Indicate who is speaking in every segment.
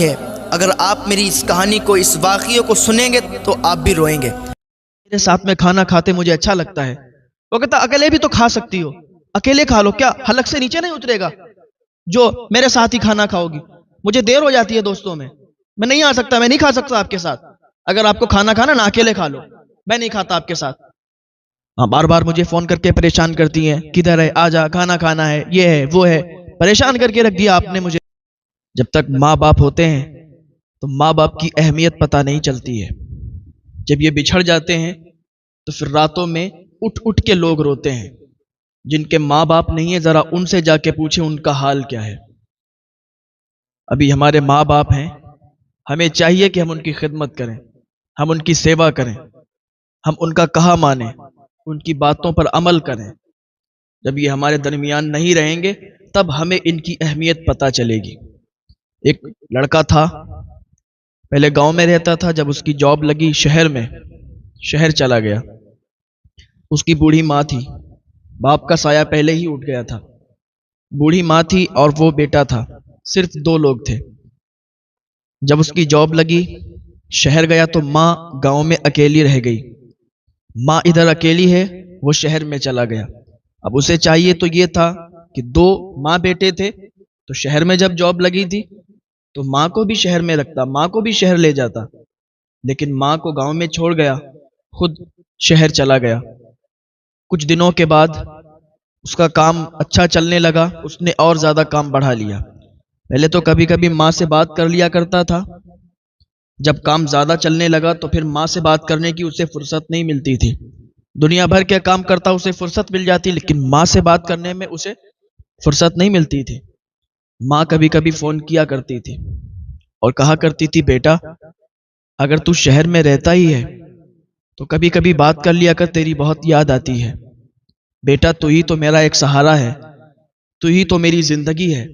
Speaker 1: ہے، اگر آپ میری اس کہانی کو، اس واقعے کو سنیں گے تو آپ بھی روئیں گے۔
Speaker 2: میرے ساتھ میں کھانا کھاتے مجھے اچھا لگتا ہے۔ وہ کہتا اکیلے بھی تو کھا سکتی ہو، اکیلے کھا لو، کیا حلق سے نیچے نہیں اترے گا جو میرے ساتھ ہی کھانا کھاؤ گی؟ مجھے دیر ہو جاتی ہے دوستوں میں نہیں آ سکتا، میں نہیں کھا سکتا آپ کے ساتھ۔ اگر آپ کو کھانا کھانا نا اکیلے کھا لو، میں نہیں کھاتا آپ کے ساتھ۔ ہاں، بار بار مجھے فون کر کے پریشان کرتی ہیں، کدھر ہے، آ جا، کھانا کھانا ہے، یہ ہے وہ ہے، پریشان کر کے رکھ دیا آپ نے مجھے۔ جب تک ماں باپ ہوتے ہیں تو ماں باپ کی اہمیت پتہ نہیں چلتی ہے، جب یہ بچھڑ جاتے ہیں تو پھر راتوں میں اٹھ اٹھ کے لوگ روتے ہیں۔ جن کے ماں باپ نہیں ہے ذرا ان سے جا کے پوچھیں ان کا حال کیا ہے۔ ابھی ہمارے ماں باپ ہیں، ہمیں چاہیے کہ ہم ان کی خدمت کریں، ہم ان کی سیوا کریں، ہم ان کا کہا مانیں، ان کی باتوں پر عمل کریں۔ جب یہ ہمارے درمیان نہیں رہیں گے تب ہمیں ان کی اہمیت پتہ چلے گی۔ ایک لڑکا تھا، پہلے گاؤں میں رہتا تھا، جب اس کی جاب لگی شہر میں، شہر چلا گیا۔ اس کی بوڑھی ماں تھی، باپ کا سایہ پہلے ہی اٹھ گیا تھا، بوڑھی ماں تھی اور وہ بیٹا تھا، صرف دو لوگ تھے۔ جب اس کی جاب لگی شہر گیا تو ماں گاؤں میں اکیلی رہ گئی۔ ماں ادھر اکیلی ہے، وہ شہر میں چلا گیا۔ اب اسے چاہیے تو یہ تھا کہ دو ماں بیٹے تھے، تو شہر میں جب جاب لگی تھی تو ماں کو بھی شہر میں رکھتا، ماں کو بھی شہر لے جاتا، لیکن ماں کو گاؤں میں چھوڑ گیا، خود شہر چلا گیا۔ کچھ دنوں کے بعد اس کا کام اچھا چلنے لگا، اس نے اور زیادہ کام بڑھا لیا۔ پہلے تو کبھی کبھی ماں سے بات کر لیا کرتا تھا، جب کام زیادہ چلنے لگا تو پھر ماں سے بات کرنے کی اسے فرصت نہیں ملتی تھی۔ دنیا بھر کے کام کرتا اسے فرصت مل جاتی، لیکن ماں سے بات کرنے میں اسے فرصت نہیں ملتی تھی۔ ماں کبھی کبھی فون کیا کرتی تھی اور کہا کرتی تھی، بیٹا اگر تو شہر میں رہتا ہی ہے تو کبھی کبھی بات کر لیا کر، تیری بہت یاد آتی ہے۔ بیٹا تو ہی تو میرا ایک سہارا ہے، تو ہی تو میری زندگی ہے،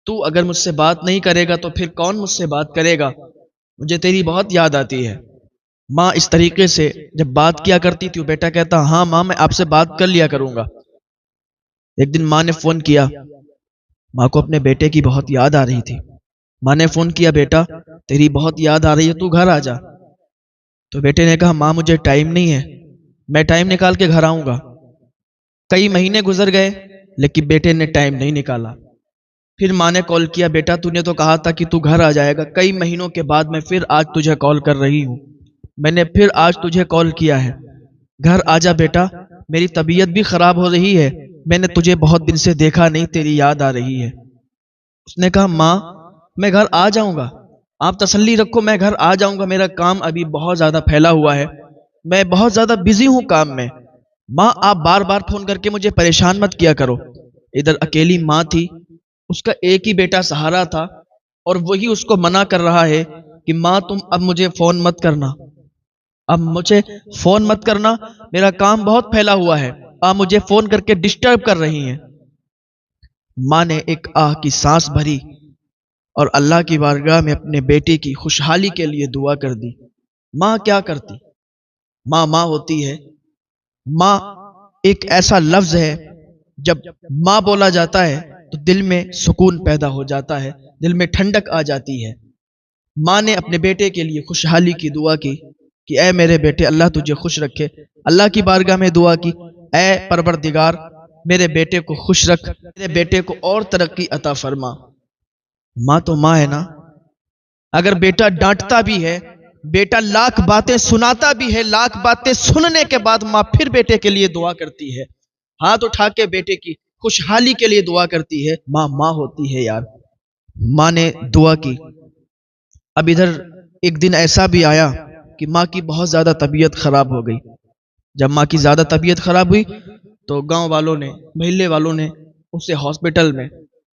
Speaker 2: تو اگر مجھ سے بات نہیں کرے گا تو پھر کون مجھ سے بات کرے گا، مجھے تیری بہت یاد آتی ہے۔ ماں اس طریقے سے جب بات کیا کرتی تھی، وہ بیٹا کہتا ہاں ماں میں آپ سے بات کر لیا کروں گا۔ ایک دن ماں نے فون کیا، ماں کو اپنے بیٹے کی بہت یاد آ رہی تھی۔ ماں نے فون کیا، بیٹا تیری بہت یاد آ رہی ہے، تو گھر آ جا۔ تو بیٹے نے کہا ماں مجھے ٹائم نہیں ہے، میں ٹائم نکال کے گھر آؤں گا۔ کئی مہینے گزر گئے لیکن بیٹے نے ٹائم نہیں نکالا۔ پھر ماں نے کال کیا، بیٹا تو نے تو کہا تھا کہ تو گھر آ جائے گا، کئی مہینوں کے بعد میں پھر آج تجھے کال کر رہی ہوں، میں نے پھر آج تجھے کال کیا ہے، گھر آ جا بیٹا، میری طبیعت بھی خراب ہو رہی ہے، میں نے تجھے بہت دن سے دیکھا نہیں، تیری یاد آ رہی ہے۔ اس نے کہا ماں میں گھر آ جاؤں گا، آپ تسلی رکھو، میں گھر آ جاؤں گا، میرا کام ابھی بہت زیادہ پھیلا ہوا ہے، میں بہت زیادہ بزی ہوں کام میں، ماں آپ بار بار فون کر کے مجھے پریشان مت کیا کرو۔ ادھر اکیلی ماں تھی، اس کا ایک ہی بیٹا سہارا تھا، اور وہی اس کو منع کر رہا ہے کہ ماں تم اب مجھے فون مت کرنا، اب مجھے فون مت کرنا، میرا کام بہت پھیلا ہوا ہے، آپ مجھے فون کر کے ڈسٹرب کر رہی ہیں۔ ماں نے ایک آہ کی سانس بھری اور اللہ کی بارگاہ میں اپنے بیٹے کی خوشحالی کے لیے دعا کر دی۔ ماں کیا کرتی؟ ماں ماں ہوتی ہے۔ ماں ایک ایسا لفظ ہے، جب ماں بولا جاتا ہے تو دل میں سکون پیدا ہو جاتا ہے، دل میں ٹھنڈک آ جاتی ہے۔ ماں نے اپنے بیٹے کے لیے خوشحالی کی دعا کی کہ اے میرے بیٹے اللہ تجھے خوش رکھے، اللہ کی بارگاہ میں دعا کی، اے پروردگار میرے بیٹے کو خوش رکھ، میرے بیٹے کو اور ترقی عطا فرما۔ ماں تو ماں ہے نا، اگر بیٹا ڈانٹتا بھی ہے، بیٹا لاکھ باتیں سناتا بھی ہے، لاکھ باتیں سننے کے بعد ماں پھر بیٹے کے لیے دعا کرتی ہے، ہاتھ اٹھا کے بیٹے کی خوشحالی کے لیے دعا کرتی ہے۔ ماں ماں ہوتی ہے یار۔ ماں نے دعا کی۔ اب ادھر ایک دن ایسا بھی آیا کہ ماں کی بہت زیادہ طبیعت خراب ہو گئی۔ جب ماں کی زیادہ طبیعت خراب ہوئی تو گاؤں والوں نے، محلے والوں نے اسے ہاسپٹل میں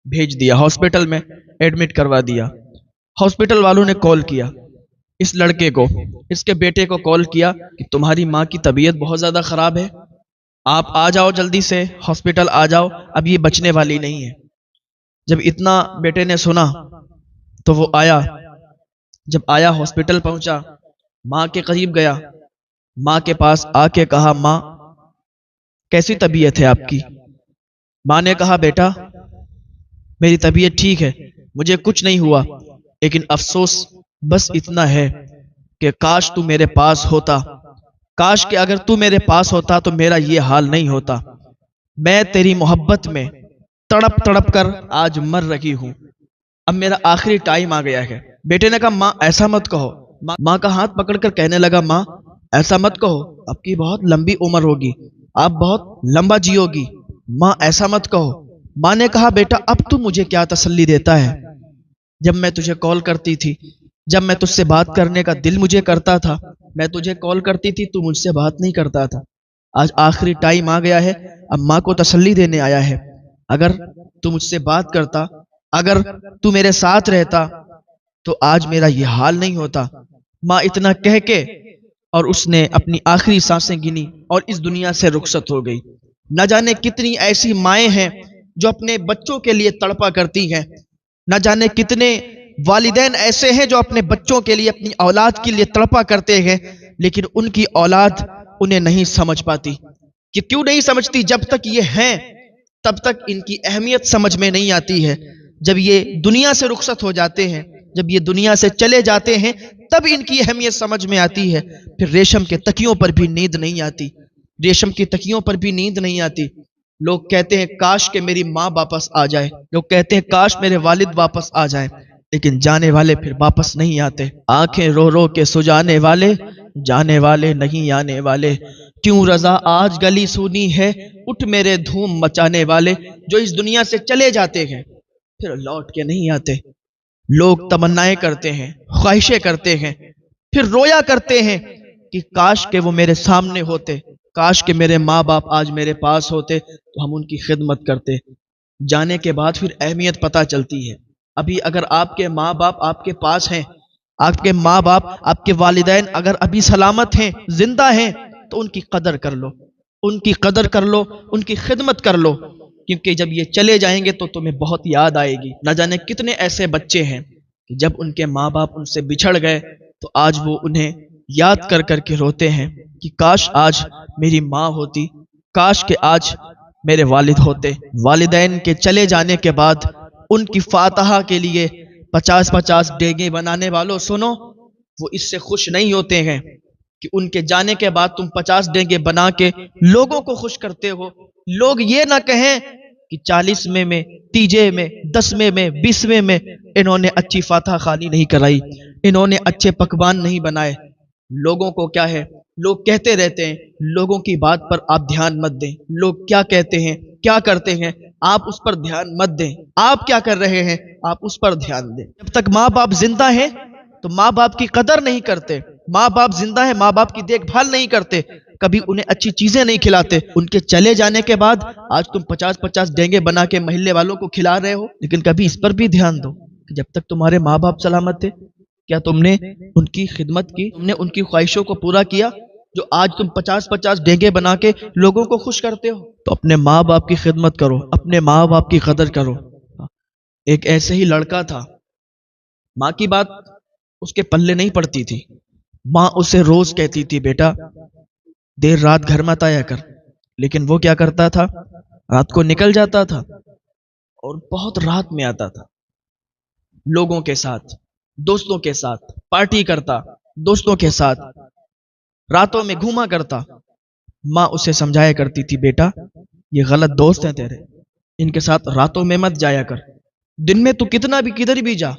Speaker 2: بھیج دیا، ہاسپٹل میں ایڈمٹ کروا دیا۔ ہاسپٹل والوں نے کال کیا اس لڑکے کو، اس کے بیٹے کو کال کیا کہ تمہاری ماں کی طبیعت بہت زیادہ خراب ہے، آپ آ جاؤ جلدی سے ہاسپٹل آ جاؤ، اب یہ بچنے والی نہیں ہے۔ جب اتنا بیٹے نے سنا تو وہ آیا، جب آیا ہاسپٹل پہنچا، ماں کے قریب گیا، ماں کے پاس آ کے کہا ماں کیسی طبیعت ہے آپ کی؟ ماں نے کہا بیٹا میری طبیعت ٹھیک ہے، مجھے کچھ نہیں ہوا، لیکن افسوس بس اتنا ہے کہ کاش تو میرے پاس ہوتا، کاش کہ اگر تو میرے پاس ہوتا تو میرا یہ حال نہیں ہوتا۔ میں تیری محبت میں تڑپ تڑپ کر آج مر رہی ہوں، اب میرا آخری ٹائم آ گیا ہے۔ بیٹے نے کہا ماں ایسا مت کہو۔ ماں کا ہاتھ پکڑ کر کہنے لگا ماں ایسا مت کہو، آپ کی بہت لمبی عمر ہوگی، آپ بہت لمبا جیو گی، ماں ایسا مت کہو۔ ماں نے کہا بیٹا اب تو مجھے کیا تسلی دیتا ہے؟ جب میں تجھے کال کرتی تھی، جب میں تجھ سے بات کرنے کا دل مجھے کرتا تھا، میں تجھے کال کرتی تھی تو مجھ سے بات نہیں کرتا تھا۔ آج آخری ٹائم آ گیا ہے، اب ماں کو تسلی دینے آیا ہے۔ اگر تو مجھ سے بات کرتا، اگر تو میرے ساتھ رہتا تو آج میرا یہ حال نہیں ہوتا۔ ماں اتنا کہہ کے اور اس نے اپنی آخری سانسیں گنی اور اس دنیا سے رخصت ہو گئی۔ نہ جانے کتنی ایسی مائیں ہیں جو اپنے بچوں کے لیے تڑپا کرتی ہیں، نہ جانے کتنے والدین ایسے ہیں جو اپنے بچوں کے لیے، اپنی اولاد کے لیے تڑپا کرتے ہیں، لیکن ان کی اولاد انہیں نہیں سمجھ پاتی۔ کہ کیوں نہیں سمجھتی؟ جب تک یہ ہیں تب تک ان کی اہمیت سمجھ میں نہیں آتی ہے، جب یہ دنیا سے رخصت ہو جاتے ہیں، جب یہ دنیا سے چلے جاتے ہیں تب ان کی اہمیت سمجھ میں آتی ہے۔ پھر ریشم کے تکیوں پر بھی نیند نہیں آتی، ریشم کی تکیوں پر بھی نیند نہیں آتی۔ لوگ کہتے ہیں کاش کہ میری ماں واپس آ جائے، لوگ کہتے ہیں کاش میرے والد واپس آ جائیں، لیکن جانے والے پھر واپس نہیں آتے۔ آنکھیں رو رو کے سجانے والے، جانے والے نہیں آنے والے۔ کیوں رضا آج گلی سونی ہے، اٹھ میرے دھوم مچانے والے۔ جو اس دنیا سے چلے جاتے ہیں پھر لوٹ کے نہیں آتے۔ لوگ تمنائیں کرتے ہیں، خواہشیں کرتے ہیں، پھر رویا کرتے ہیں کہ کاش کہ وہ میرے سامنے ہوتے، کاش کہ میرے ماں باپ آج میرے پاس ہوتے تو ہم ان کی خدمت کرتے۔ جانے کے بعد پھر اہمیت پتہ چلتی ہے۔ ابھی اگر آپ کے ماں باپ آپ کے پاس ہیں، آپ کے ماں باپ، آپ کے والدین اگر ابھی سلامت ہیں، زندہ ہیں، تو ان کی قدر کر لو، ان کی قدر کر لو، ان کی خدمت کر لو، کیونکہ جب یہ چلے جائیں گے تو تمہیں بہت یاد آئے گی۔ نہ جانے کتنے ایسے بچے ہیں کہ جب ان کے ماں باپ ان سے بچھڑ گئے تو آج وہ انہیں یاد کر کر کے روتے ہیں کہ کاش آج میری ماں ہوتی، کاش کہ آج میرے والد ہوتے۔ والدین کے چلے جانے کے بعد ان کی فاتحہ کے لیے 50-50 ڈیگیں بنانے والوں سنو، وہ اس سے خوش نہیں ہوتے ہیں کہ ان کے جانے کے بعد تم 50 ڈیگیں بنا کے لوگوں کو خوش کرتے ہو۔ لوگ یہ نہ کہیں کہ 40ویں میں، 30 میں، 10ویں میں، 20ویں میں انہوں نے اچھی فاتحہ خوانی نہیں کرائی، انہوں نے اچھے پکوان نہیں بنائے۔ لوگوں کو کیا ہے، لوگ کہتے رہتے ہیں، لوگوں کی بات پر آپ دھیان مت دیں۔ لوگ کیا کہتے ہیں، کیا کرتے ہیں، آپ اس پر دھیان مت دیں۔ آپ کیا کر رہے ہیں، آپ اس پر دھیان دیں۔ جب تک ماں باپ زندہ ہیں تو ماں باپ کی قدر نہیں کرتے، ماں باپ زندہ ہیں ماں باپ کی دیکھ بھال نہیں کرتے، کبھی انہیں اچھی چیزیں نہیں کھلاتے۔ ان کے چلے جانے کے بعد آج تم 50-50 ڈینگے بنا کے محلے والوں کو کھلا رہے ہو، لیکن کبھی اس پر بھی دھیان دو کہ جب تک تمہارے ماں باپ سلامت تھے کیا تم نے ان کی خدمت کی، تم نے ان کی خواہشوں کو پورا کیا؟ جو آج تم 50-50 ڈینگے بنا کے لوگوں کو خوش کرتے ہو، تو اپنے ماں باپ کی خدمت کرو، اپنے ماں باپ کی قدر کرو۔ ایک ایسے ہی لڑکا تھا، ماں کی بات اس کے پلے نہیں پڑتی تھی، ماں اسے روز کہتی تھی بیٹا دیر رات گھر مت آیا کر، لیکن وہ کیا کرتا تھا، رات کو نکل جاتا تھا اور بہت رات میں آتا تھا، لوگوں کے ساتھ، دوستوں کے ساتھ پارٹی کرتا، دوستوں کے ساتھ راتوں میں گھوما کرتا۔ ماں اسے سمجھایا کرتی تھی بیٹا یہ غلط دوست ہیں تیرے، ان کے ساتھ راتوں میں مت جایا کر، دن میں تو کتنا بھی کدھر بھی جا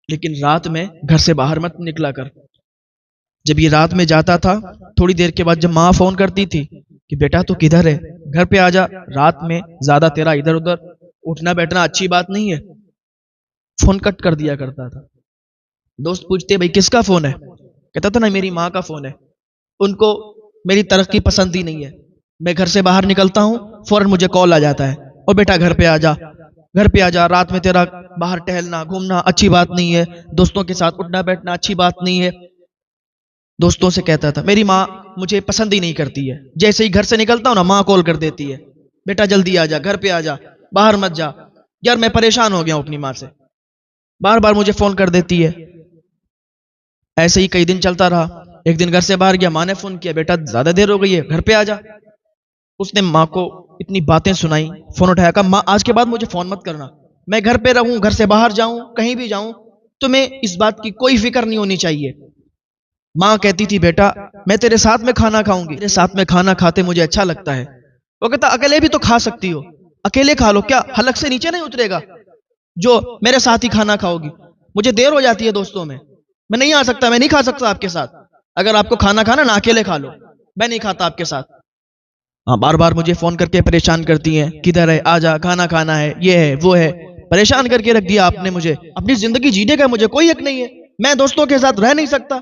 Speaker 2: لیکن رات میں گھر سے باہر مت نکلا کر۔ جب یہ رات میں جاتا تھا تھوڑی دیر کے بعد جب ماں فون کرتی تھی کہ بیٹا تو کدھر ہے، گھر پہ آ جا، رات میں زیادہ تیرا ادھر ادھر اٹھنا بیٹھنا اچھی بات نہیں ہے، فون کٹ کر دیا کرتا تھا۔ دوست پوچھتے بھائی کس کا فون ہے، کہتا تھا نا میری ماں کا فون ہے، ان کو میری ترقی پسند ہی نہیں ہے، میں گھر سے باہر نکلتا ہوں فوراً مجھے کال آ جاتا ہے، اور بیٹا گھر پہ آ جا، گھر پہ آ جا، رات میں تیرا باہر ٹہلنا گھومنا اچھی بات نہیں ہے، دوستوں کے ساتھ اٹھنا بیٹھنا اچھی بات نہیں ہے۔ دوستوں سے کہتا تھا میری ماں مجھے پسند ہی نہیں کرتی ہے، جیسے ہی گھر سے نکلتا ہوں نا ماں کال کر دیتی ہے، بیٹا جلدی آ جا، گھر پہ آ جا، باہر مت جا۔ یار میں پریشان ہو گیا ہوں اپنی ماں سے، بار بار مجھے فون کر دیتی ہے۔ ایسے ہی کئی دن چلتا رہا، ایک دن گھر سے باہر گیا، ماں نے فون کیا بیٹا زیادہ دیر ہو گئی ہے گھر پہ آ جا۔ اس نے ماں کو اتنی باتیں سنائی، فون اٹھایا، کہا ماں آج کے بعد مجھے فون مت کرنا، میں گھر پہ رہوں، گھر سے باہر جاؤں، کہیں بھی جاؤں تمہیں اس بات کی کوئی فکر نہیں ہونی چاہیے۔ ماں کہتی تھی بیٹا میں تیرے ساتھ میں کھانا کھاؤں گی، تیرے ساتھ میں کھانا کھاتے مجھے اچھا لگتا ہے۔ وہ کہتا اکیلے بھی تو کھا سکتی ہو، اکیلے کھا لو، کیا حلق سے نیچے نہیں اترے گا جو میرے ساتھ ہی کھانا کھاؤ گی؟ مجھے دیر ہو جاتی ہے دوستوں میں نہیں آ سکتا، میں نہیں کھا سکتا آپ کے ساتھ۔ اگر آپ کو کھانا کھانا نہ اکیلے کھا لو، میں نہیں کھاتا آپ کے ساتھ۔ ہاں بار بار مجھے فون کر کے پریشان کرتی ہیں، کدھر ہے، آ جا، کھانا کھانا ہے، یہ ہے وہ ہے، پریشان کر کے رکھ دیا آپ نے مجھے۔ اپنی زندگی جینے کا مجھے کوئی حق نہیں ہے، میں دوستوں کے ساتھ رہ نہیں سکتا۔